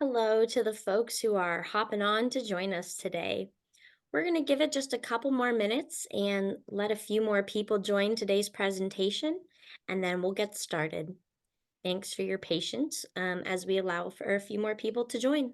Hello to the folks who are hopping on to join us today. We're going to give it just a couple more minutes and let a few more people join today's presentation, and then we'll get started. Thanks for your patience as we allow for a few more people to join.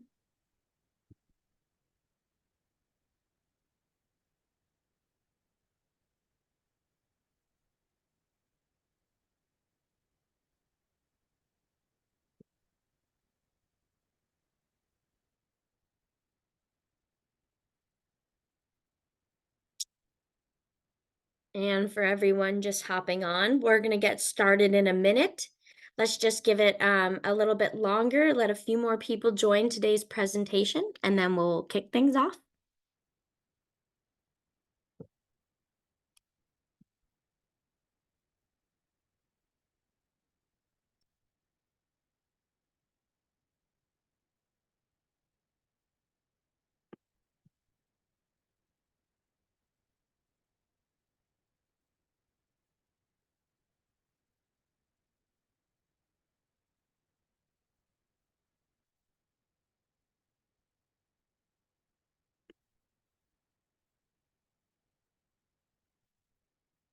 And for everyone just hopping on, we're going to get started in a minute. Let's just give it a little bit longer, let a few more people join today's presentation, and then we'll kick things off.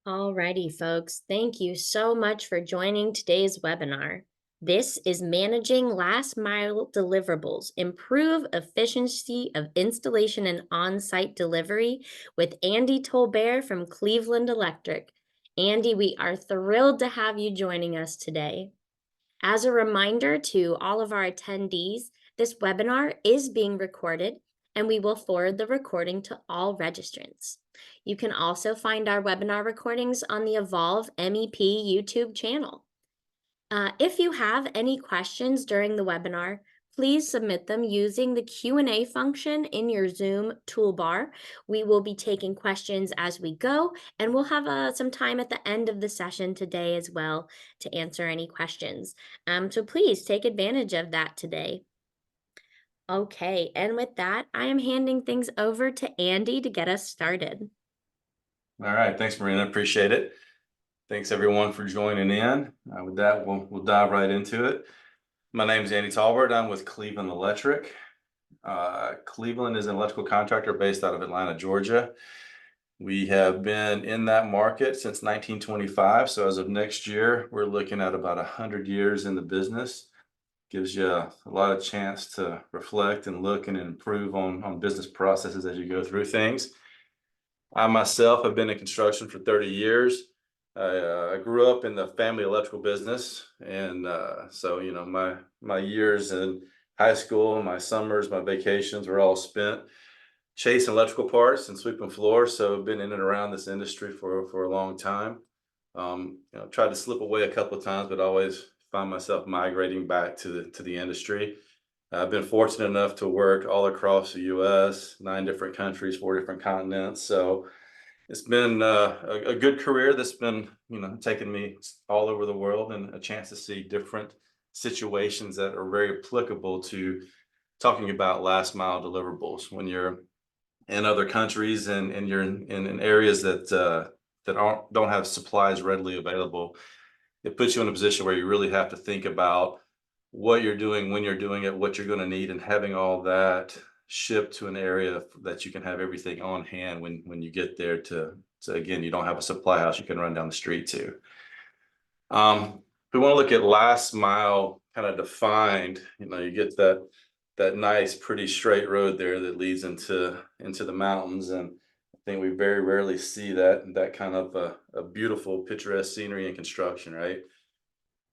Alrighty, folks. Thank you so much for joining today's webinar. This is Managing Last Mile Deliverables, Improve Efficiency of Installation and On-Site Delivery with Andy Tolbert from Cleveland Electric. Andy, we are thrilled to have you joining us today. As a reminder to all of our attendees, this webinar is being recorded and we will forward the recording to all registrants. You can also find our webinar recordings on the Evolve MEP YouTube channel. If you have any questions during the webinar, please submit them using the Q&A function in your Zoom toolbar. We will be taking questions as we go, and we'll have some time at the end of the session today as well to answer any questions. So please take advantage of that today. Okay, and with that, I am handing things over to Andy to get us started. All right, thanks, Marina. Appreciate it. Thanks everyone for joining in. With that, we'll dive right into it. My name is Andy Tolbert. I'm with Cleveland Electric. Cleveland is an electrical contractor based out of Atlanta, Georgia. We have been in that market since 1925. So as of next year, we're looking at about 100 years in the business. Gives you a lot of chance to reflect and look and improve on business processes as you go through things. I myself have been in construction for 30 years. I grew up in the family electrical business, and so my years in high school, my summers, my vacations were all spent chasing electrical parts and sweeping floors. So I've been in and around this industry for a long time. Tried to slip away a couple of times, but always find myself migrating back to the industry. I've been fortunate enough to work all across the U.S., 9 different countries, 4 different continents. So it's been a good career that's been, taking me all over the world and a chance to see different situations that are very applicable to talking about last mile deliverables when you're in other countries and you're in areas that don't have supplies readily available. It puts you in a position where you really have to think about what you're doing, when you're doing it, what you're going to need, and having all that shipped to an area that you can have everything on hand when you get there so again, you don't have a supply house you can run down the street to. We want to look at last mile kind of defined. You get that nice, pretty straight road there that leads into the mountains, and I think we very rarely see that kind of a beautiful, picturesque scenery in construction, right?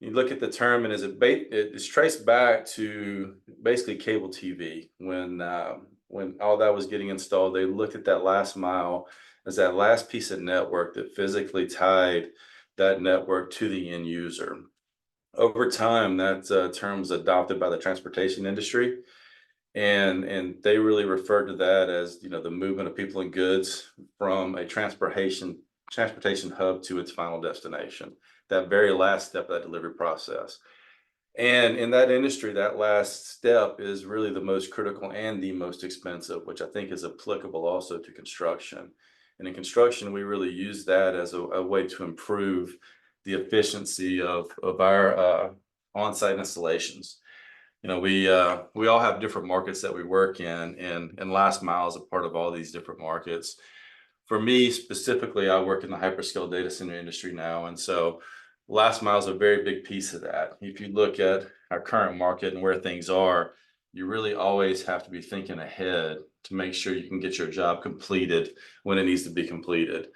You look at the term, and it's traced back to basically cable TV. When all that was getting installed, they looked at that last mile as that last piece of network that physically tied that network to the end user. Over time, that term was adopted by the transportation industry, and they really referred to that as the movement of people and goods from a transportation hub to its final destination, that very last step of that delivery process. And in that industry, that last step is really the most critical and the most expensive, which I think is applicable also to construction. And in construction, we really use that as a way to improve the efficiency of our on-site installations. We all have different markets that we work in, and last mile is a part of all these different markets. For me specifically, I work in the hyperscale data center industry now, and so last mile is a very big piece of that. If you look at our current market and where things are, you really always have to be thinking ahead to make sure you can get your job completed when it needs to be completed.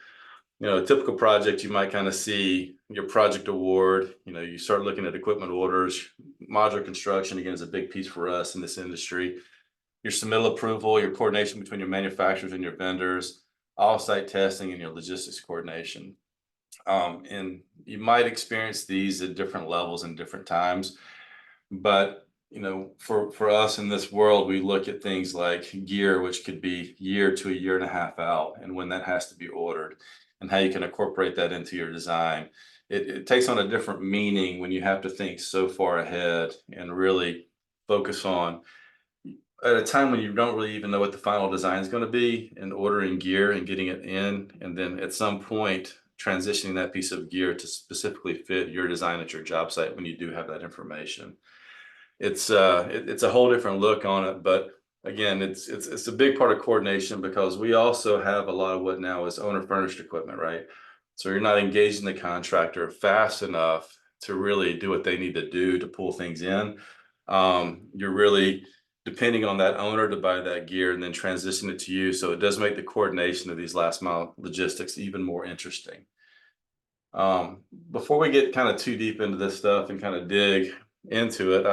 A typical project, you might kind of see your project award, you start looking at equipment orders. Modular construction, again, is a big piece for us in this industry. Your submittal approval, your coordination between your manufacturers and your vendors, off-site testing, and your logistics coordination. And you might experience these at different levels and different times. But for us in this world, we look at things like gear, which could be year to a year and a half out, and when that has to be ordered, and how you can incorporate that into your design. It takes on a different meaning when you have to think so far ahead and really focus on at a time when you don't really even know what the final design is going to be, and ordering gear and getting it in, and then at some point transitioning that piece of gear to specifically fit your design at your job site when you do have that information. It's a whole different look on it, but again, it's a big part of coordination because we also have a lot of what now is owner furnished equipment, right? So you're not engaging the contractor fast enough to really do what they need to do to pull things in. You're really depending on that owner to buy that gear and then transition it to you. So it does make the coordination of these last mile logistics even more interesting. Before we get kind of too deep into this stuff and kind of dig into it,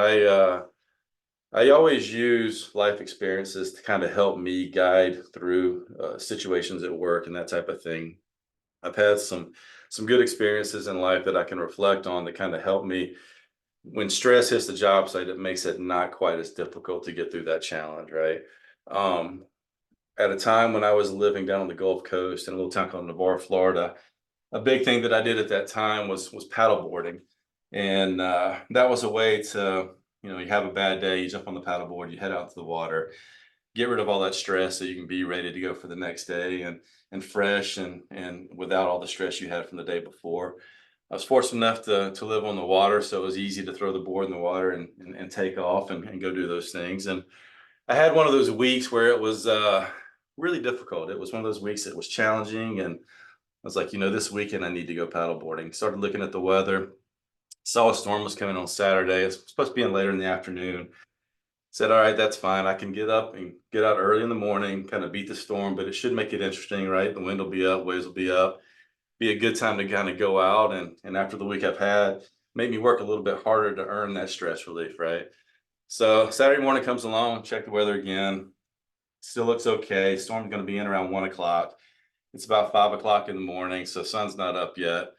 I always use life experiences to kind of help me guide through situations at work and that type of thing. I've had some good experiences in life that I can reflect on that kind of help me when stress hits the job site. It makes it not quite as difficult to get through that challenge, right? Um, at a time when I was living down on the Gulf Coast in a little town called Navarre, Florida, a big thing that I did at that time was paddle boarding, and that was a way to, you have a bad day, you jump on the paddle board, you head out to the water, get rid of all that stress, so you can be ready to go for the next day and fresh and without all the stress you had from the day before. I was fortunate enough to live on the water, so it was easy to throw the board in the water and take off and go do those things. And I had one of those weeks where it was really difficult. It was one of those weeks that was challenging, and I was like, this weekend I need to go paddle boarding. Started looking at the weather, saw a storm was coming on Saturday. It's supposed to be in later in the afternoon. Said, all right, that's fine. I can get up and get out early in the morning, kind of beat the storm, but it should make it interesting, right? The wind will be up, waves will be up. Be a good time to kind of go out, and after the week I've had, made me work a little bit harder to earn that stress relief, right? So Saturday morning comes along, check the weather again. Still looks okay. Storm's going to be in around 1 o'clock. It's about 5 o'clock in the morning, so sun's not up yet.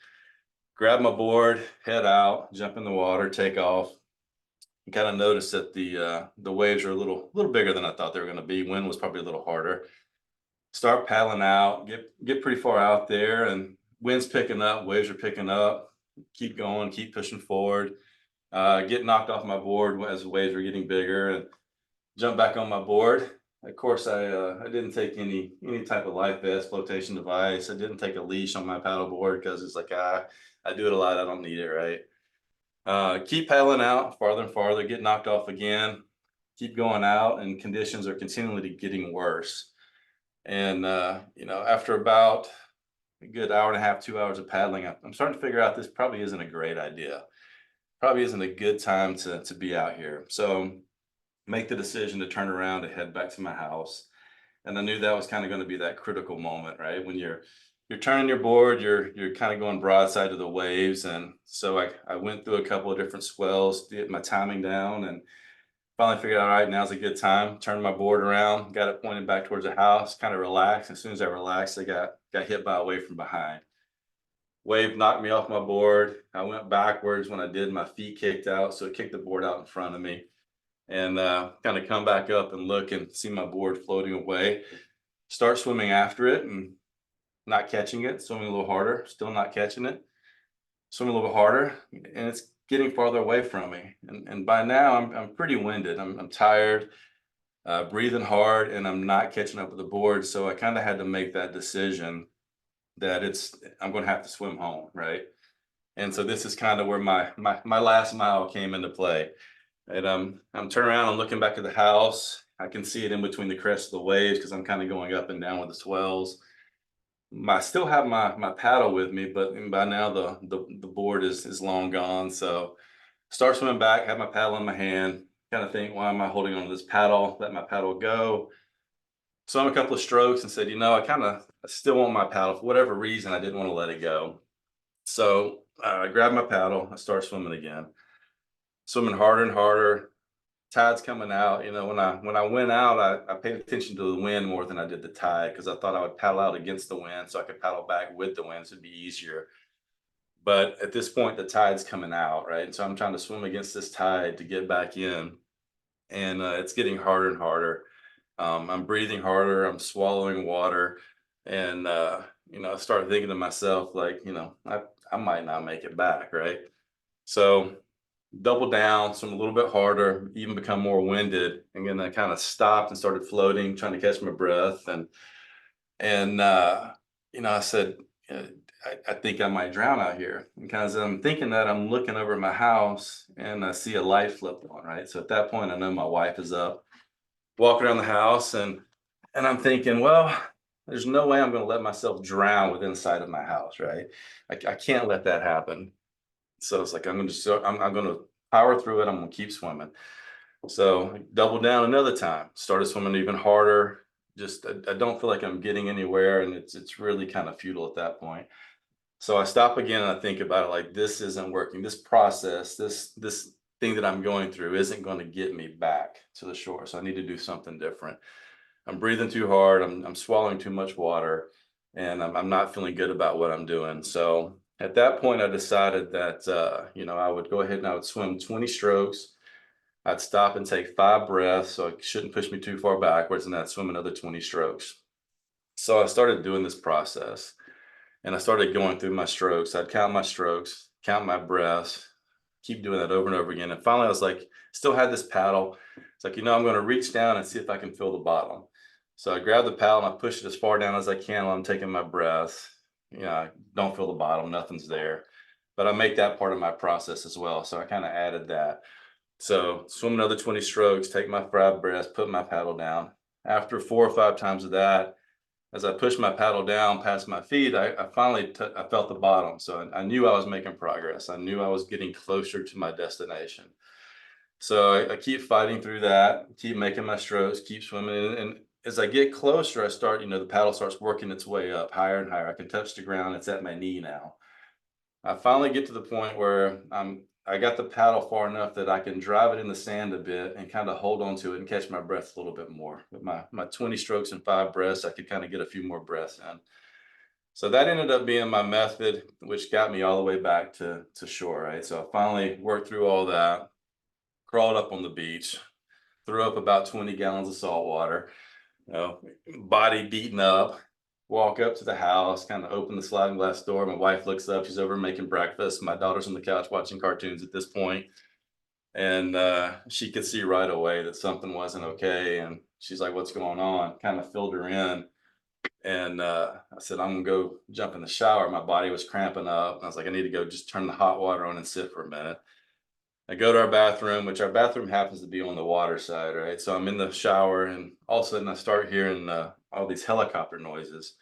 Grab my board, head out, jump in the water, take off. And kind of noticed that the waves are a little bigger than I thought they were going to be. Wind was probably a little harder. Start paddling out, get pretty far out there, and wind's picking up, waves are picking up. Keep going, keep pushing forward. Get knocked off my board as the waves were getting bigger, and jump back on my board. Of course, I didn't take any type of life vest, flotation device. I didn't take a leash on my paddle board because it's like I do it a lot. I don't need it, right? Keep paddling out farther and farther. Get knocked off again. Keep going out, and conditions are continually getting worse. And after about a good hour and a half, 2 hours of paddling, I'm starting to figure out this probably isn't a great idea. Probably isn't a good time to be out here. So make the decision to turn around and head back to my house. And I knew that was kind of going to be that critical moment, right? When you're turning your board, you're kind of going broadside to the waves. And so I went through a couple of different swells, get my timing down, and finally figured out, all right, now's a good time. Turned my board around, got it pointed back towards the house, kind of relaxed. As soon as I relaxed, I got hit by a wave from behind. Wave knocked me off my board. I went backwards when I did. My feet kicked out, so it kicked the board out in front of me. And kind of come back up and look and see my board floating away. Start swimming after it and not catching it. Swimming a little harder, still not catching it. Swimming a little bit harder, and it's getting farther away from me. And by now, I'm pretty winded. I'm tired, breathing hard, and I'm not catching up with the board. So I kind of had to make that decision that I'm going to have to swim home, right? And so this is kind of where my last mile came into play. And I'm turning around, I'm looking back at the house. I can see it in between the crests of the waves because I'm kind of going up and down with the swells. I still have my paddle with me, but by now the board is long gone. So start swimming back, have my paddle in my hand, kind of think, why am I holding on to this paddle? Let my paddle go. So I'm a couple of strokes and said, I still want my paddle for whatever reason. I didn't want to let it go. So I grabbed my paddle. I start swimming again, swimming harder and harder. Tide's coming out. When I went out, I paid attention to the wind more than I did the tide because I thought I would paddle out against the wind so I could paddle back with the wind, so it'd be easier. But at this point, the tide's coming out, right? And so I'm trying to swim against this tide to get back in, and it's getting harder and harder. I'm breathing harder. I'm swallowing water, and I start thinking to myself, like, I might not make it back, right? So double down, swim a little bit harder, even become more winded, and then I kind of stopped and started floating, trying to catch my breath, and I said, uh, I think I might drown out here. Because I'm thinking that, I'm looking over at my house and I see a light flip on, right? So at that point, I know my wife is up, walking around the house, and I'm thinking, well, there's no way I'm going to let myself drown within sight of my house, right? I can't let that happen. So it's like I'm going to power through it. I'm going to keep swimming. So I doubled down another time, started swimming even harder. Just I don't feel like I'm getting anywhere, and it's really kind of futile at that point. So I stop again and I think about it, like, this isn't working. This process, this thing that I'm going through isn't going to get me back to the shore. So I need to do something different. I'm breathing too hard. I'm swallowing too much water, and I'm not feeling good about what I'm doing. So at that point, I decided that I would go ahead and I would swim 20 strokes. I'd stop and take 5 breaths, so it shouldn't push me too far backwards, and I'd swim another 20 strokes. So I started doing this process, and I started going through my strokes. I'd count my strokes, count my breaths, keep doing that over and over again. And finally, I was like, still had this paddle. It's like, I'm going to reach down and see if I can feel the bottom. So I grabbed the paddle and I pushed it as far down as I can while I'm taking my breath. I don't feel the bottom, nothing's there. But I make that part of my process as well. So I kind of added that. So swim another 20 strokes, take my 5 breaths, put my paddle down. After 4 or 5 times of that, as I pushed my paddle down past my feet, I finally I felt the bottom. So I knew I was making progress. I knew I was getting closer to my destination. So I keep fighting through that, keep making my strokes, keep swimming. And as I get closer, I start, the paddle starts working its way up higher and higher. I can touch the ground. It's at my knee now. I finally get to the point where I got the paddle far enough that I can drive it in the sand a bit and kind of hold on to it and catch my breath a little bit more. With my 20 strokes and 5 breaths, I could kind of get a few more breaths in. So that ended up being my method, which got me all the way back to shore, right? So I finally worked through all that, crawled up on the beach, threw up about 20 gallons of salt water, you know, body beaten up, walk up to the house, kind of open the sliding glass door. My wife looks up, she's over making breakfast. My daughter's on the couch watching cartoons at this point, and she could see right away that something wasn't okay. And she's like, "What's going on?" Kind of filled her in. And I said, "I'm gonna go jump in the shower." My body was cramping up. I was like, "I need to go just turn the hot water on and sit for a minute." I go to our bathroom, which our bathroom happens to be on the water side, right? So I'm in the shower, and all of a sudden I start hearing all these helicopter noises.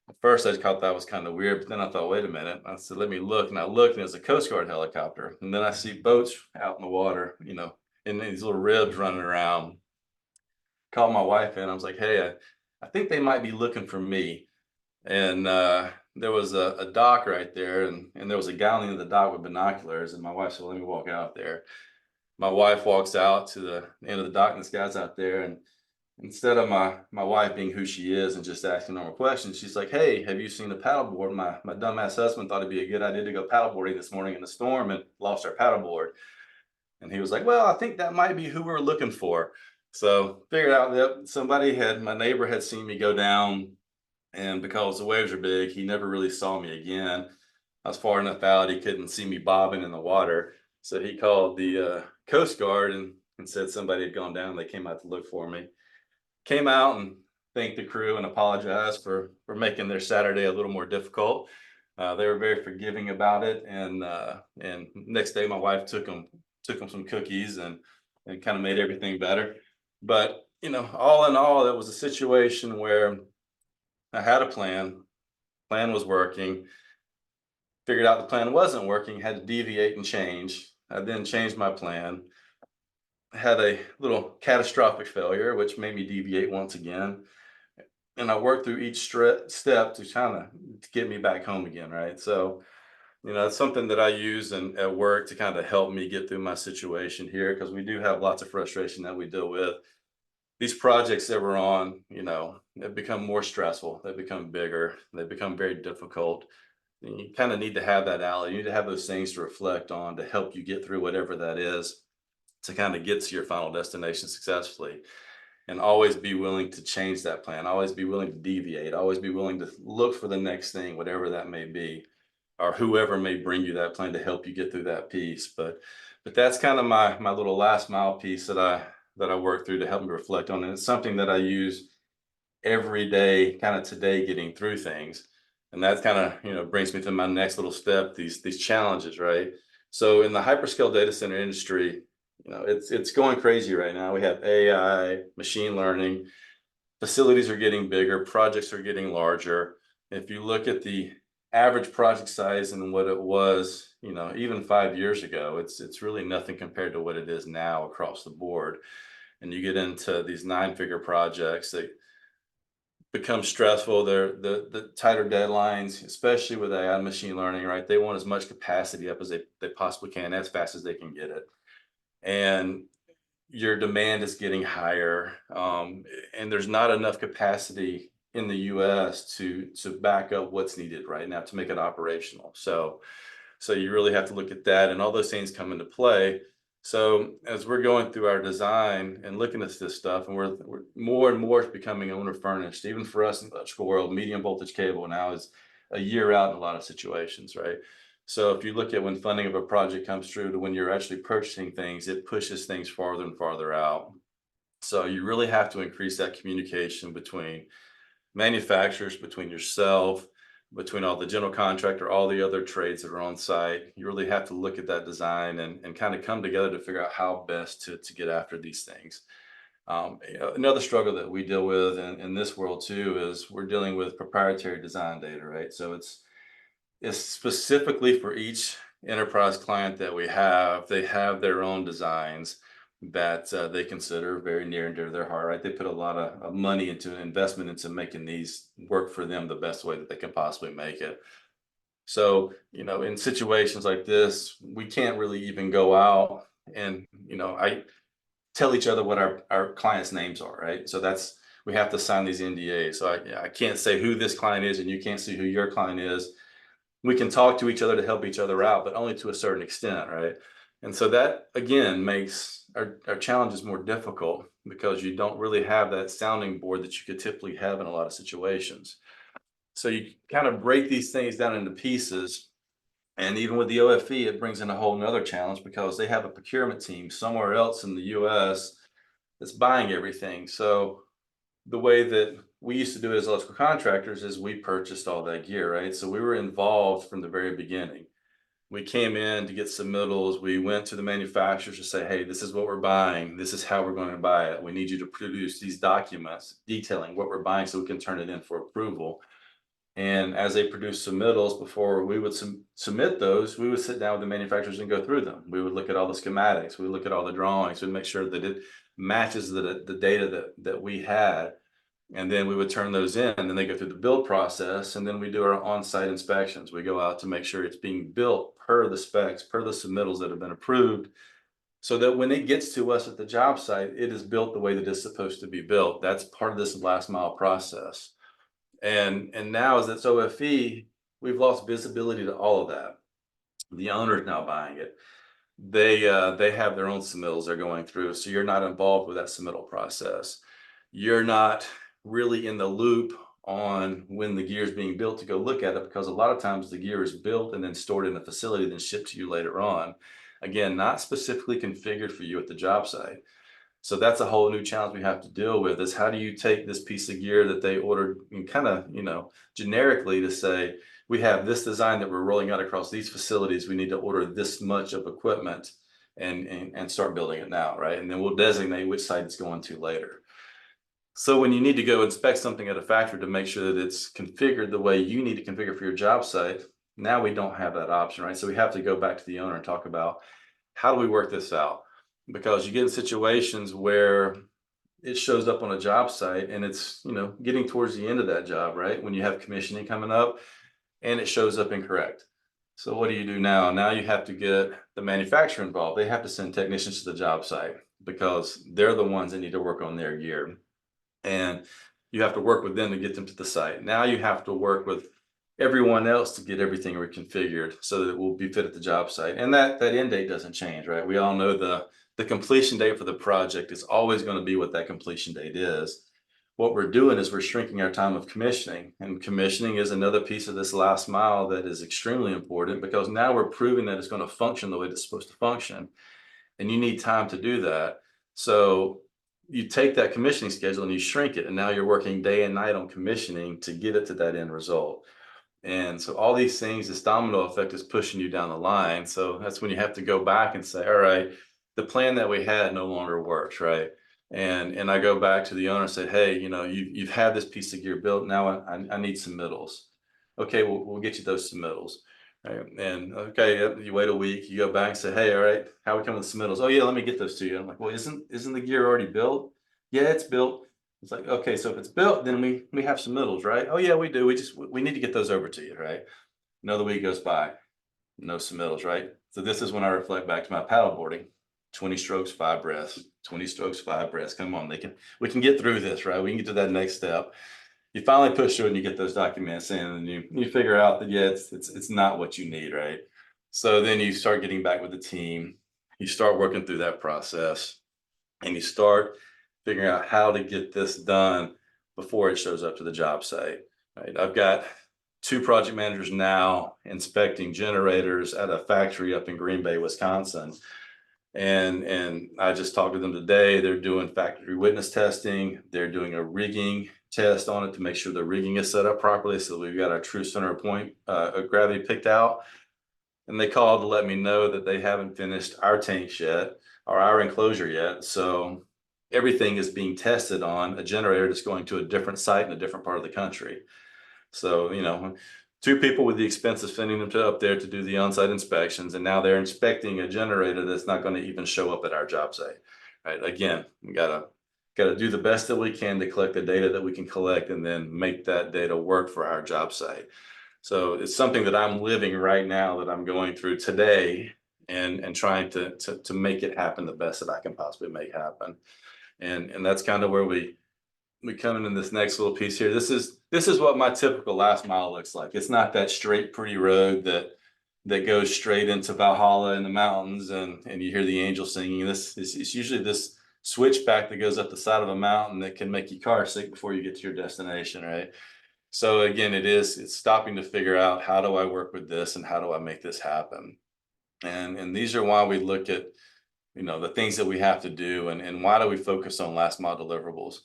At first, I just thought that was kind of weird, but then I thought, wait a minute. I said, let me look. And I looked, and it was a Coast Guard helicopter. And then I see boats out in the water, and these little ribs running around. Called my wife in. I was like, hey, I think they might be looking for me. And there was a dock right there, and there was a guy on the end of the dock with binoculars. And my wife said, well, let me walk out there. My wife walks out to the end of the dock, and this guy's out there. And instead of my wife being who she is and just asking normal questions, she's like, hey, have you seen the paddleboard? My dumbass husband thought it'd be a good idea to go paddleboarding this morning in the storm and lost our paddleboard. And he was like, well, I think that might be who we're looking for. So figured out that my neighbor had seen me go down, and because the waves are big, he never really saw me again. I was far enough out, he couldn't see me bobbing in the water. So he called the Coast Guard and said somebody had gone down. They came out to look for me. Came out and thanked the crew and apologized for making their Saturday a little more difficult. They were very forgiving about it, and next day my wife took them took them some cookies and kind of made everything better. But all in all, it was a situation where I had a plan was working, figured out the plan wasn't working, had to deviate and change. I then changed my plan, had a little catastrophic failure, which made me deviate once again. And I worked through each step to kind of get me back home again, right? So, it's something that I use at work to kind of help me get through my situation here because we do have lots of frustration that we deal with. These projects that we're on, have become more stressful, they've become bigger, they've become very difficult. And you kind of need to have that outlet. You need to have those things to reflect on to help you get through whatever that is to kind of get to your final destination successfully. And always be willing to change that plan, always be willing to deviate, always be willing to look for the next thing, whatever that may be, or whoever may bring you that plan to help you get through that piece. But that's kind of my little last mile piece that I work through to help me reflect on. And it's something that I use every day, kind of today, getting through things. And that kind of brings me to my next little step, these challenges, right? So in the hyperscale data center industry, it's going crazy right now. We have AI, machine learning, facilities are getting bigger, projects are getting larger. If you look at the average project size and what it was, even 5 years ago, it's really nothing compared to what it is now across the board. And you get into these 9-figure projects that become stressful. They're the tighter deadlines, especially with AI and machine learning, right? They want as much capacity up as they possibly can, as fast as they can get it. And your demand is getting higher, and there's not enough capacity in the US to back up what's needed right now to make it operational. So you really have to look at that, and all those things come into play. So as we're going through our design and looking at this stuff, and we're more and more becoming owner furnished, even for us in the electrical world, medium voltage cable now is a year out in a lot of situations, right? So if you look at when funding of a project comes through to when you're actually purchasing things, it pushes things farther and farther out. So you really have to increase that communication between manufacturers, between yourself, between all the general contractor, all the other trades that are on site. You really have to look at that design and kind of come together to figure out how best to get after these things. Another struggle that we deal with in this world too is we're dealing with proprietary design data, right? So it's specifically for each enterprise client that we have. They have their own designs that they consider very near and dear to their heart, right? They put a lot of money into investment into making these work for them the best way that they can possibly make it. So, in situations like this, we can't really even go out and, I tell each other what our clients' names are, right? So we have to sign these NDAs. So I can't say who this client is and you can't see who your client is. We can talk to each other to help each other out, but only to a certain extent, right? And so that again makes our challenges more difficult because you don't really have that sounding board that you could typically have in a lot of situations. So you kind of break these things down into pieces. And even with the OFE, it brings in a whole nother challenge because they have a procurement team somewhere else in the US that's buying everything. So the way that we used to do it as electrical contractors is we purchased all that gear, right? So we were involved from the very beginning. We came in to get submittals. We went to the manufacturers to say, hey, this is what we're buying. This is how we're going to buy it. We need you to produce these documents detailing what we're buying so we can turn it in for approval. And as they produce submittals, before we would submit those, we would sit down with the manufacturers and go through them. We would look at all the schematics. We would look at all the drawings. We'd make sure that it matches the data that we had. And then we would turn those in, and then they go through the build process, and then we do our on-site inspections. We go out to make sure it's being built per the specs, per the submittals that have been approved, so that when it gets to us at the job site, it is built the way that it's supposed to be built. That's part of this last mile process. And now as it's OFE, we've lost visibility to all of that. The owner's now buying it. They have their own submittals they're going through, so you're not involved with that submittal process. You're not really in the loop on when the gear is being built to go look at it, because a lot of times the gear is built and then stored in a facility, then shipped to you later on. Again, not specifically configured for you at the job site. So that's a whole new challenge we have to deal with, is how do you take this piece of gear that they ordered and kind of, generically to say, we have this design that we're rolling out across these facilities. We need to order this much of equipment. and start building it now, right? And then we'll designate which site it's going to later. So when you need to go inspect something at a factory to make sure that it's configured the way you need to configure for your job site, now we don't have that option, right? So we have to go back to the owner and talk about how do we work this out? Because you get in situations where it shows up on a job site and it's, getting towards the end of that job, right? When you have commissioning coming up and it shows up incorrect. So what do you do now? Now you have to get the manufacturer involved. They have to send technicians to the job site because they're the ones that need to work on their gear. And you have to work with them to get them to the site. Now you have to work with everyone else to get everything reconfigured so that it will be fit at the job site. And that end date doesn't change, right? We all know the completion date for the project is always going to be what that completion date is. What we're doing is we're shrinking our time of commissioning, and commissioning is another piece of this last mile that is extremely important because now we're proving that it's going to function the way it's supposed to function, and you need time to do that. So you take that commissioning schedule and you shrink it, and now you're working day and night on commissioning to get it to that end result. And so all these things, this domino effect is pushing you down the line. So that's when you have to go back and say, all right, the plan that we had no longer works, right? And I go back to the owner and say, hey, you've had this piece of gear built. Now I need submittals. Okay, we'll get you those submittals. Right. And okay, yep, you wait a week, you go back and say, hey, all right, how we come with submittals? Oh yeah, let me get those to you. I'm like, well, isn't the gear already built? Yeah, it's built. It's like, okay, so if it's built, then we have submittals, right? Oh yeah, we do. We need to get those over to you, right? Another week goes by, no submittals, right? So this is when I reflect back to my paddle boarding. 20 strokes, 5 breaths, 20 strokes, 5 breaths. Come on, we can get through this, right? We can get to that next step. You finally push through and you get those documents in, and you figure out that, yeah, it's not what you need, right? So then you start getting back with the team, you start working through that process, and you start figuring out how to get this done before it shows up to the job site, right? I've got 2 project managers now inspecting generators at a factory up in Green Bay, Wisconsin. And I just talked to them today. They're doing factory witness testing. They're doing a rigging test on it to make sure the rigging is set up properly. So we've got our true center of point of gravity picked out. And they called to let me know that they haven't finished our tanks yet or our enclosure yet. So everything is being tested on a generator that's going to a different site in a different part of the country. So, 2 people with the expense of sending them up there to do the on-site inspections, and now they're inspecting a generator that's not going to even show up at our job site. Right? Again, we gotta do the best that we can to collect the data that we can collect, and then make that data work for our job site. So it's something that I'm living right now, that I'm going through today, and trying to make it happen the best that I can possibly make happen. And that's kind of where we come in this next little piece here. This is what my typical last mile looks like. It's not that straight, pretty road that goes straight into Valhalla in the mountains, and you hear the angels singing. It's usually this switchback that goes up the side of a mountain that can make you car sick before you get to your destination, right? So again, it's stopping to figure out, how do I work with this and how do I make this happen? And these are why we look at, the things that we have to do, and why do we focus on last mile deliverables?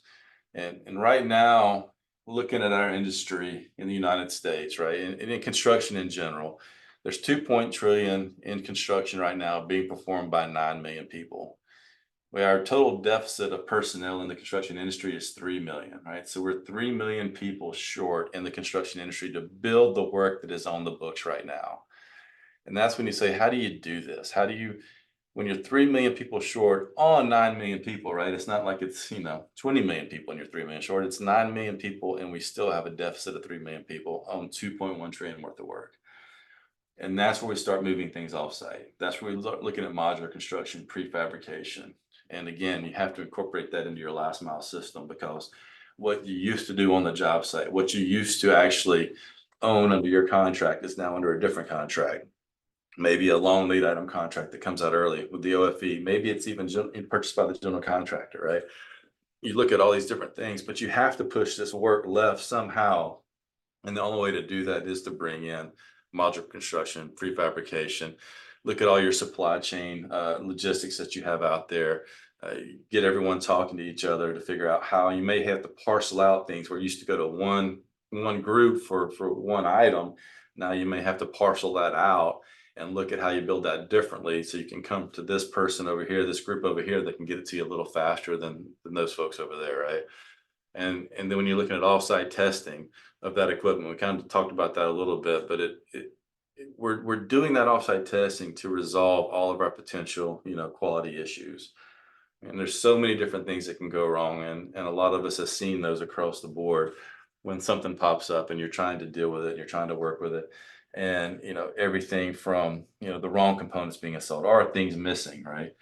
And right now, looking at our industry in the United States, right, and in construction in general, there's 2 trillion in construction right now being performed by 9 million people. Where our total deficit of personnel in the construction industry is 3 million, right? So we're 3 million people short in the construction industry to build the work that is on the books right now. And that's when you say, how do you do this? How do you, when you're 3 million people short on 9 million people, right? It's not like it's, 20 million people and you're 3 million short. It's 9 million people, and we still have a deficit of 3 million people on 2.1 trillion worth of work. And that's where we start moving things offsite. That's where we start looking at modular construction, prefabrication. And again, you have to incorporate that into your last mile system, because what you used to do on the job site, what you used to actually own under your contract, is now under a different contract. Maybe a long lead item contract that comes out early with the OFE. Maybe it's even purchased by the general contractor, right? You look at all these different things, but you have to push this work left somehow. And the only way to do that is to bring in modular construction, prefabrication, look at all your supply chain logistics that you have out there, get everyone talking to each other to figure out how you may have to parcel out things where you used to go to one group for one item. Now you may have to parcel that out and look at how you build that differently so you can come to this person over here, this group over here that can get it to you a little faster than those folks over there, right? And then when you're looking at offsite testing of that equipment, we kind of talked about that a little bit, but we're doing that offsite testing to resolve all of our potential, quality issues. And there's so many different things that can go wrong, and a lot of us have seen those across the board when something pops up and you're trying to deal with it, you're trying to work with it. And everything from the wrong components being installed, or things missing, right?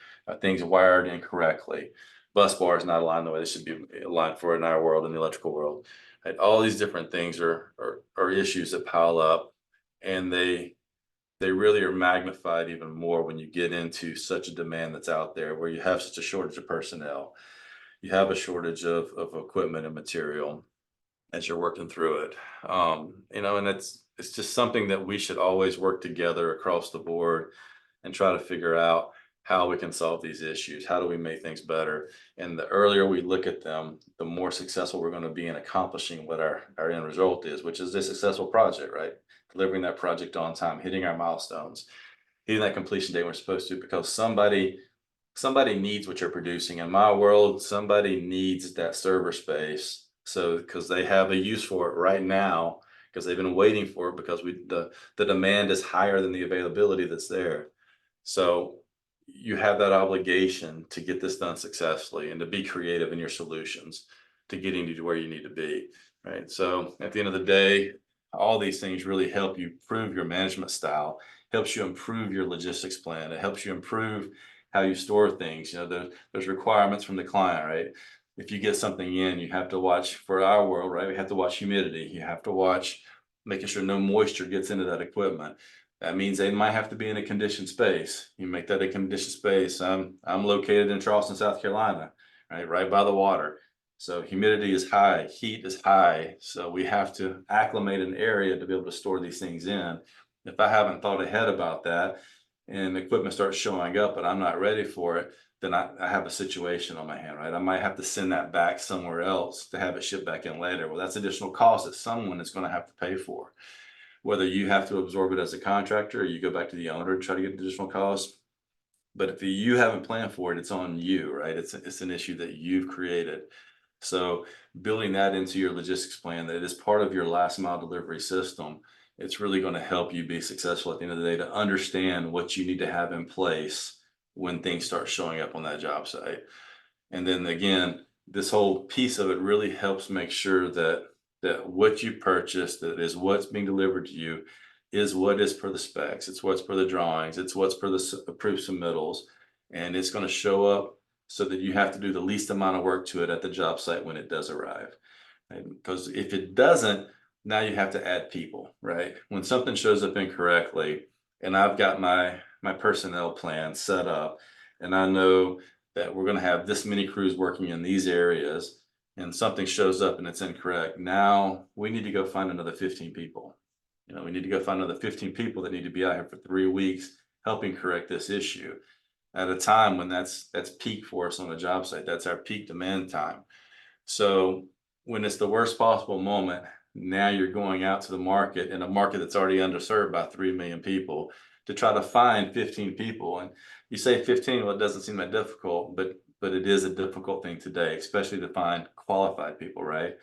Things wired incorrectly, bus bars not aligned the way they should be aligned for in our world, in the electrical world. Right? All these different things are issues that pile up, and they really are magnified even more when you get into such a demand that's out there, where you have such a shortage of personnel, you have a shortage of equipment and material as you're working through it. And it's just something that we should always work together across the board and try to figure out how we can solve these issues. How do we make things better? And the earlier we look at them, the more successful we're going to be in accomplishing what our end result is, which is a successful project, right? Delivering that project on time, hitting our milestones, hitting that completion date we're supposed to, because somebody needs what you're producing. In my world, somebody needs that server space. So because they have a use for it right now, because they've been waiting for it, because the demand is higher than the availability that's there. So you have that obligation to get this done successfully and to be creative in your solutions to getting you to where you need to be. Right. So at the end of the day, all these things really help you improve your management style, helps you improve your logistics plan. It helps you improve how you store things. There's requirements from the client, right? If you get something in, you have to watch, for our world, right? We have to watch humidity. You have to watch making sure no moisture gets into that equipment. That means they might have to be in a conditioned space. You make that a conditioned space. I'm located in Charleston, South Carolina, right by the water. So humidity is high, heat is high. So we have to acclimate an area to be able to store these things in. If I haven't thought ahead about that and the equipment starts showing up but I'm not ready for it, then I have a situation on my hand, right? I might have to send that back somewhere else to have it shipped back in later. Well, that's additional cost that someone is going to have to pay for. Whether you have to absorb it as a contractor or you go back to the owner to try to get additional costs. But if you haven't planned for it, it's on you, right? It's an issue that you've created. So building that into your logistics plan, that it is part of your last mile delivery system, it's really going to help you be successful at the end of the day, to understand what you need to have in place when things start showing up on that job site. And then again, this whole piece of it really helps make sure that what you purchase, that is what's being delivered to you, is what is per the specs. It's what's per the drawings. It's what's per the approved submittals, and it's going to show up so that you have to do the least amount of work to it at the job site when it does arrive. Because if it doesn't, now you have to add people, right? When something shows up incorrectly, and I've got my personnel plan set up, and I know that we're going to have this many crews working in these areas, and something shows up and it's incorrect, now we need to go find another 15 people. We need to go find another 15 people that need to be out here for 3 weeks helping correct this issue at a time when that's peak for us on a job site. That's our peak demand time. So when it's the worst possible moment, now you're going out to the market, in a market that's already underserved by 3 million people, to try to find 15 people. And you say 15, well, it doesn't seem that difficult, but it is a difficult thing today, especially to find qualified people, right?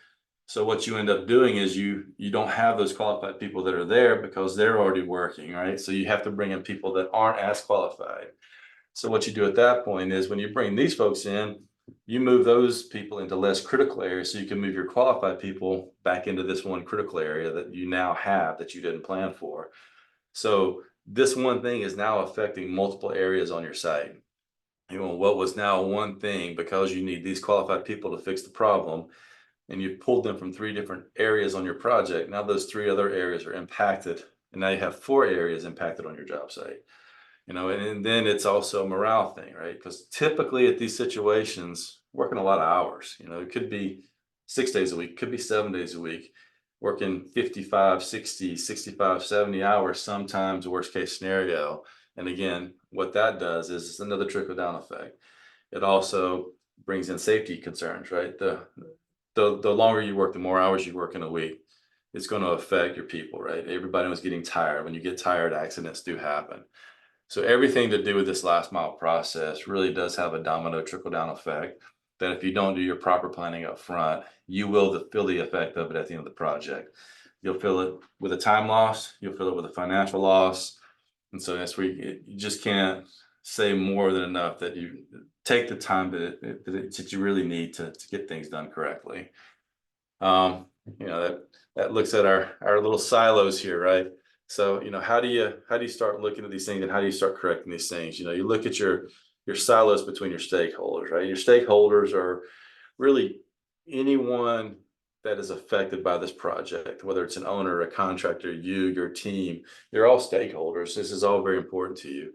So what you end up doing is you don't have those qualified people that are there because they're already working, right? So you have to bring in people that aren't as qualified. So what you do at that point is, when you bring these folks in, you move those people into less critical areas so you can move your qualified people back into this one critical area that you now have that you didn't plan for. So this one thing is now affecting multiple areas on your site. What was now one thing, because you need these qualified people to fix the problem, and you pulled them from 3 different areas on your project. Now those 3 other areas are impacted, and now you have 4 areas impacted on your job site. And then it's also a morale thing, right? Because typically at these situations, working a lot of hours, it could be 6 days a week, could be 7 days a week, working 55, 60, 65, 70 hours, sometimes worst case scenario. And again, what that does is it's another trickle down effect. It also brings in safety concerns, right? The longer you work, the more hours you work in a week. it's going to affect your people, right? Everybody was getting tired. When you get tired, accidents do happen. So everything to do with this last mile process really does have a domino trickle down effect that if you don't do your proper planning up front, you will feel the effect of it at the end of the project. You'll feel it with a time loss, you'll feel it with a financial loss. And so that's where you just can't say more than enough that you take the time that you really need to get things done correctly. Um, that looks at our little silos here, right? So, how do you start looking at these things and how do you start correcting these things? You look at your silos between your stakeholders, right? Your stakeholders are really anyone that is affected by this project, whether it's an owner, a contractor, your team, they're all stakeholders. This is all very important to you,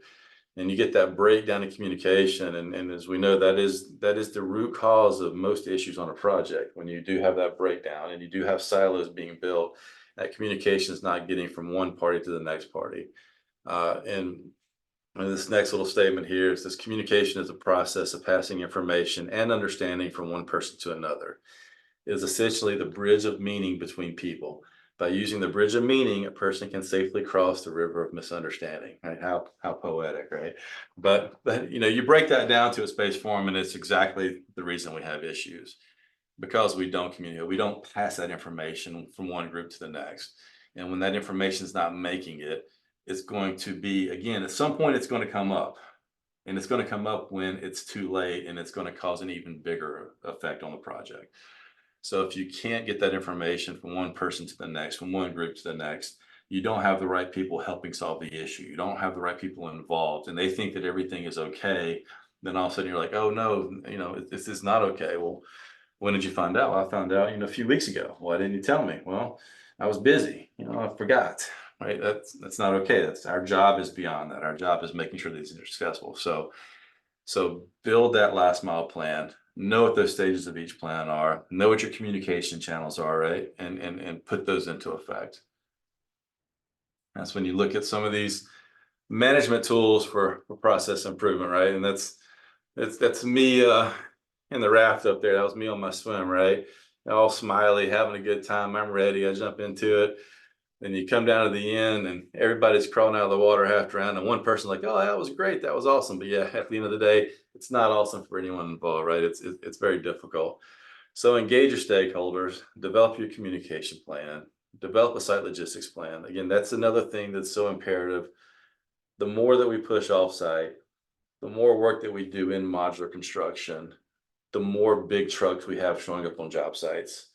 and you get that breakdown in communication, and as we know, that is the root cause of most issues on a project. When you do have that breakdown and you do have silos being built, that communication is not getting from one party to the next party. And this next little statement here is this: communication is a process of passing information and understanding from one person to another. It is essentially the bridge of meaning between people. By using the bridge of meaning, a person can safely cross the river of misunderstanding. Right? How poetic, right? But you break that down to its base form, and it's exactly the reason we have issues, because we don't communicate. We don't pass that information from one group to the next. And when that information is not making it, it's going to be, again, at some point, it's going to come up. And it's going to come up when it's too late, and it's going to cause an even bigger effect on the project. So if you can't get that information from one person to the next, from one group to the next, you don't have the right people helping solve the issue. You don't have the right people involved, and they think that everything is okay. Then all of a sudden you're like, oh no, this is not okay. Well, when did you find out? Well, I found out, a few weeks ago. Why didn't you tell me? Well, I was busy. I forgot. Right? That's not okay. That's our job is beyond that. Our job is making sure these things are successful. So build that last mile plan. Know what those stages of each plan are. Know what your communication channels are, right? And put those into effect. That's when you look at some of these management tools for process improvement, right? And that's me in the raft up there. That was me on my swim, right? All smiley, having a good time. I'm ready. I jump into it. Then you come down to the end and everybody's crawling out of the water half drowned. And one person's like, oh, that was great. That was awesome. But yeah, at the end of the day, it's not awesome for anyone involved, right? It's very difficult. So engage your stakeholders, develop your communication plan, develop a site logistics plan. Again, that's another thing that's so imperative. The more that we push offsite, the more work that we do in modular construction, the more big trucks we have showing up on job sites.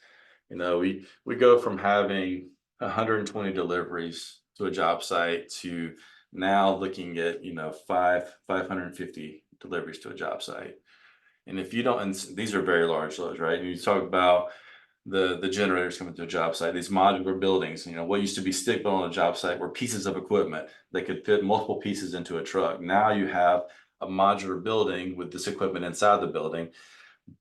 We go from having 120 deliveries to a job site to now looking at 550 deliveries to a job site. And if you don't, and these are very large loads, right? And you talk about the generators coming to a job site, these modular buildings, what used to be stick built on a job site were pieces of equipment that could fit multiple pieces into a truck. Now you have a modular building with this equipment inside the building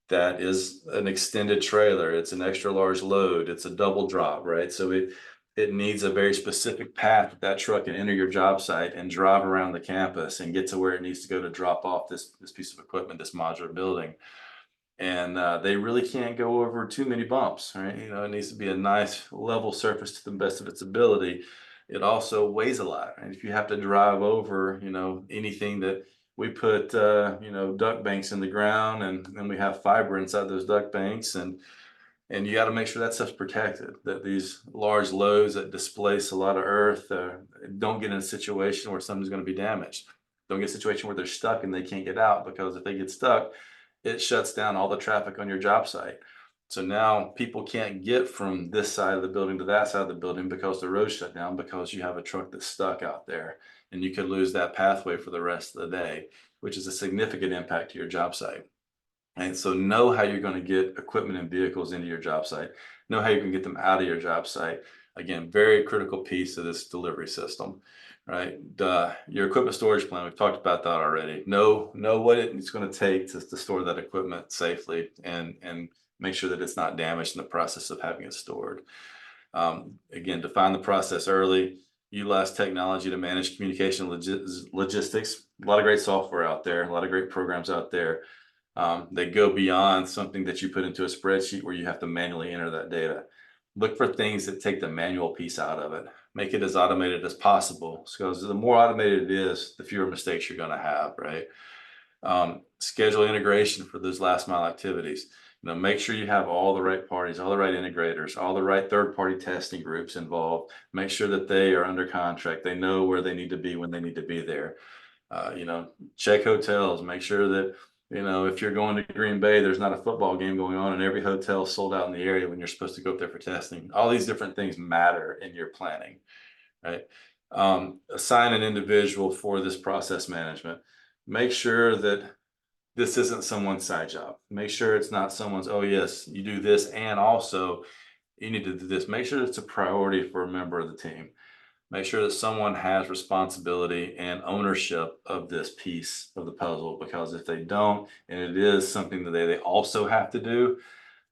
that is an extended trailer. It's an extra large load. It's a double drop, right? So it needs a very specific path that truck can enter your job site and drive around the campus and get to where it needs to go to drop off this piece of equipment, this modular building. And they really can't go over too many bumps, right? It needs to be a nice level surface to the best of its ability. It also weighs a lot, and if you have to drive over, anything that we put, duct banks in the ground, and then we have fiber inside those duct banks, and you got to make sure that stuff's protected. That these large loads that displace a lot of earth don't get in a situation where something's going to be damaged. Don't get a situation where they're stuck and they can't get out, because if they get stuck, it shuts down all the traffic on your job site. So now people can't get from this side of the building to that side of the building because the road's shut down, because you have a truck that's stuck out there, and you could lose that pathway for the rest of the day, which is a significant impact to your job site. And so know how you're going to get equipment and vehicles into your job site. Know how you can get them out of your job site. Again, very critical piece of this delivery system, right? Your equipment storage plan, we've talked about that already. Know what it's going to take to store that equipment safely, and make sure that it's not damaged in the process of having it stored. Again, define the process early. Utilize technology to manage communication logistics. A lot of great software out there, a lot of great programs out there. They go beyond something that you put into a spreadsheet where you have to manually enter that data. look for things that take the manual piece out of it. Make it as automated as possible, because the more automated it is, the fewer mistakes you're going to have, right? Schedule integration for those last mile activities. Make sure you have all the right parties, all the right integrators, all the right third party testing groups involved. Make sure that they are under contract. They know where they need to be when they need to be there. Check hotels. Make sure that if you're going to Green Bay, there's not a football game going on, and every hotel sold out in the area when you're supposed to go up there for testing. All these different things matter in your planning, right? Assign an individual for this process management. Make sure that this isn't someone's side job. Make sure it's not someone's, oh, yes, you do this, and also you need to do this. Make sure it's a priority for a member of the team. Make sure that someone has responsibility and ownership of this piece of the puzzle, because if they don't, and it is something that they also have to do,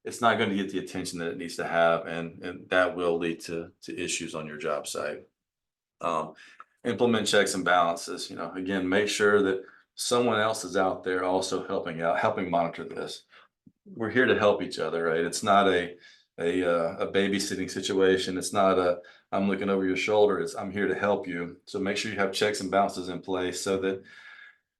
it's not going to get the attention that it needs to have, and that will lead to issues on your job site. Um, Implement checks and balances. Again, make sure that someone else is out there also helping out, helping monitor this. We're here to help each other, right? It's not a babysitting situation. It's not a I'm looking over your shoulder. It's I'm here to help you. So make sure you have checks and balances in place, so that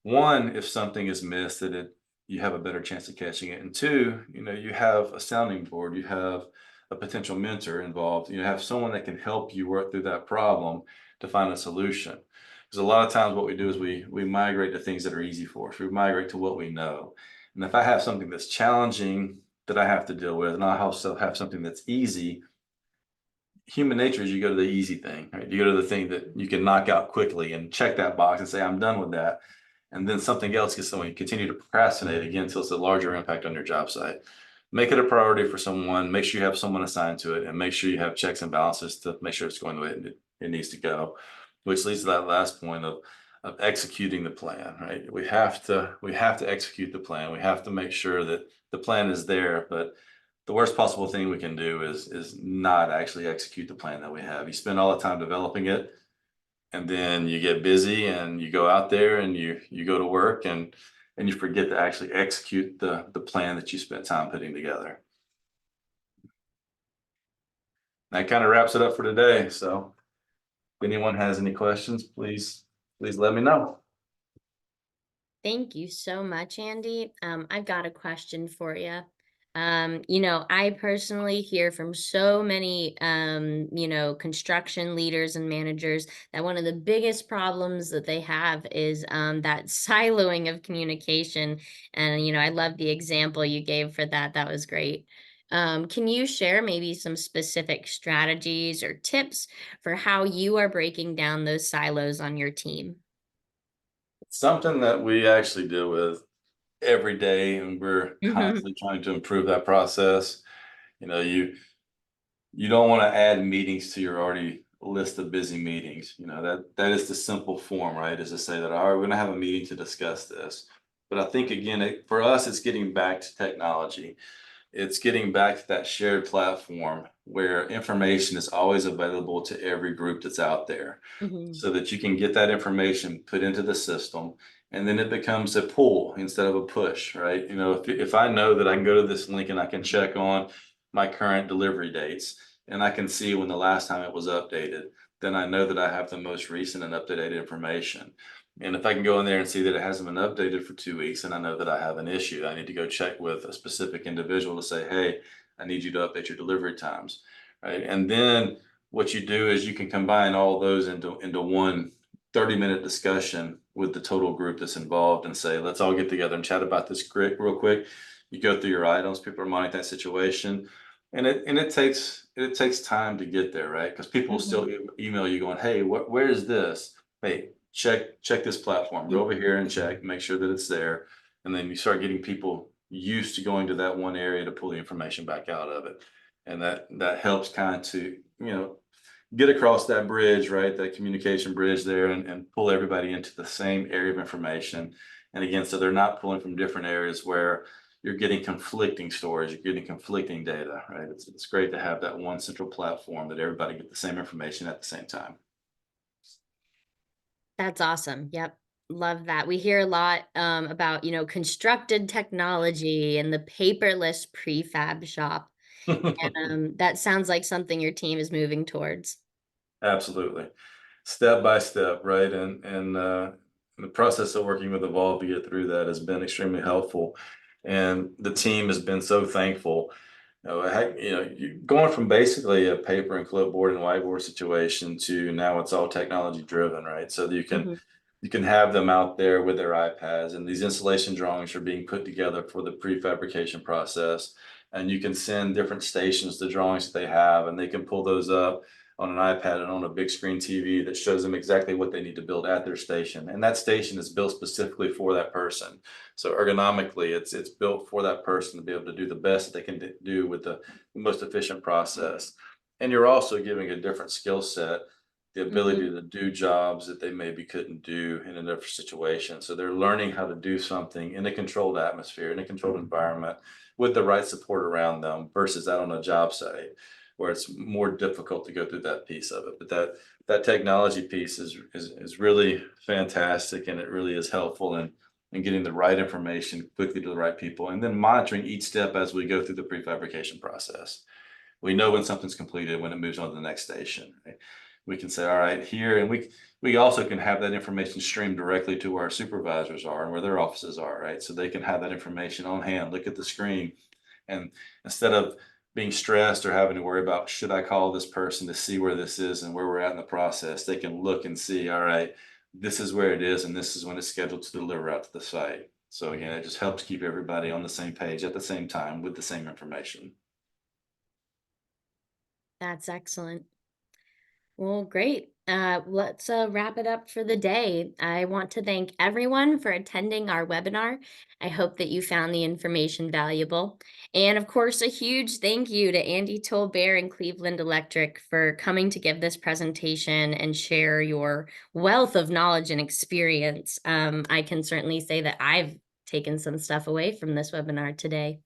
one, if something is missed, that you have a better chance of catching it. And two, you have a sounding board, you have a potential mentor involved, you have someone that can help you work through that problem to find a solution. Because a lot of times what we do is we migrate to things that are easy for us. We migrate to what we know. And if I have something that's challenging that I have to deal with, and I also have something that's easy, human nature is you go to the easy thing, right? You go to the thing that you can knock out quickly and check that box and say, I'm done with that. And then something else gets someone, you continue to procrastinate again until it's a larger impact on your job site. Make it a priority for someone, make sure you have someone assigned to it, and make sure you have checks and balances to make sure it's going the way it needs to go, which leads to that last point of executing the plan, right? We have to execute the plan. We have to make sure that the plan is there, but the worst possible thing we can do is not actually execute the plan that we have. You spend all the time developing it, and then you get busy and you go out there and you go to work, and you forget to actually execute the plan that you spent time putting together. That kind of wraps it up for today. So if anyone has any questions, please let me know. Thank you so much, Andy. I've got a question for you. I personally hear from so many, construction leaders and managers that one of the biggest problems that they have is that siloing of communication. And, I love the example you gave for that. That was great. Can you share maybe some specific strategies or tips for how you are breaking down those silos on your team? Something that we actually deal with every day, and we're constantly trying to improve that process. You know, you don't want to add meetings to your already list of busy meetings. That is the simple form, right? Is to say that, all right, we're going to have a meeting to discuss this. But I think again, for us, it's getting back to technology. It's getting back to that shared platform where information is always available to every group that's out there, Mhm. so that you can get that information put into the system, and then it becomes a pull instead of a push, right? If I know that I can go to this link and I can check on my current delivery dates, and I can see when the last time it was updated, then I know that I have the most recent and up-to-date information. And if I can go in there and see that it hasn't been updated for 2 weeks, and I know that I have an issue, I need to go check with a specific individual to say, hey, I need you to update your delivery times, right? And then what you do is you can combine all those into one 30-minute discussion with the total group that's involved, and say, let's all get together and chat about this real quick. You go through your items, people are monitoring that situation, and it takes time to get there, right? Because people will still Mhm. email you going, hey, where is this? Hey, check this platform, go over here and check, make sure that it's there. And then you start getting people used to going to that one area to pull the information back out of it. And that helps kind of to, get across that bridge, right? That communication bridge there, and pull everybody into the same area of information. And again, so they're not pulling from different areas where you're getting conflicting stories, you're getting conflicting data, right? It's great to have that one central platform that everybody get the same information at the same time. That's awesome. Yep. Love that. We hear a lot about, constructed technology and the paperless prefab shop. That sounds like something your team is moving towards. Absolutely. Step by step, right? And the process of working with Evolve to get through that has been extremely helpful. And the team has been so thankful. Going from basically a paper and clipboard and whiteboard situation to now it's all technology driven, right? So that Mhm, you can have them out there with their iPads, and these installation drawings are being put together for the prefabrication process. And you can send different stations the drawings that they have, and they can pull those up on an iPad and on a big screen TV that shows them exactly what they need to build at their station. And that station is built specifically for that person. So ergonomically, it's built for that person to be able to do the best that they can do with the most efficient process. And you're also giving a different skill set the mhm. ability to do jobs that they maybe couldn't do in a different situation. So they're learning how to do something in a controlled atmosphere, in a controlled environment, with the right support around them versus out on a job site where it's more difficult to go through that piece of it. But that technology piece is really fantastic, and it really is helpful in getting the right information quickly to the right people, and then monitoring each step as we go through the prefabrication process. We know when something's completed, when it moves on to the next station, right? We can say, all right, here, and we also can have that information streamed directly to where our supervisors are and where their offices are, right? So they can have that information on hand, look at the screen, and instead of being stressed or having to worry about should I call this person to see where this is and where we're at in the process, they can look and see, all right, this is where it is, and this is when it's scheduled to deliver out to the site. So again, it just helps keep everybody on the same page at the same time with the same information. That's excellent. Well, great. Let's wrap it up for the day. I want to thank everyone for attending our webinar. I hope that you found the information valuable. And of course, a huge thank you to Andy Tolbert and Cleveland Electric for coming to give this presentation and share your wealth of knowledge and experience. I can certainly say that I've taken some stuff away from this webinar today.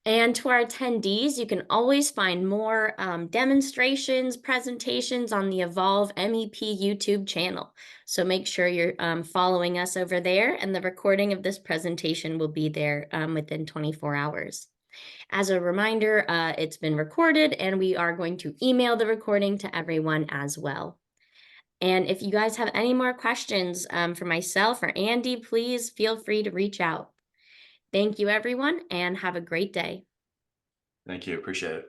And to our attendees, you can always find more demonstrations, presentations on the Evolve MEP YouTube channel. So make sure you're following us over there, and the recording of this presentation will be there within 24 hours. As a reminder, it's been recorded, and we are going to email the recording to everyone as well. And if you guys have any more questions for myself or Andy, please feel free to reach out. Thank you, everyone, and have a great day. Thank you. Appreciate it.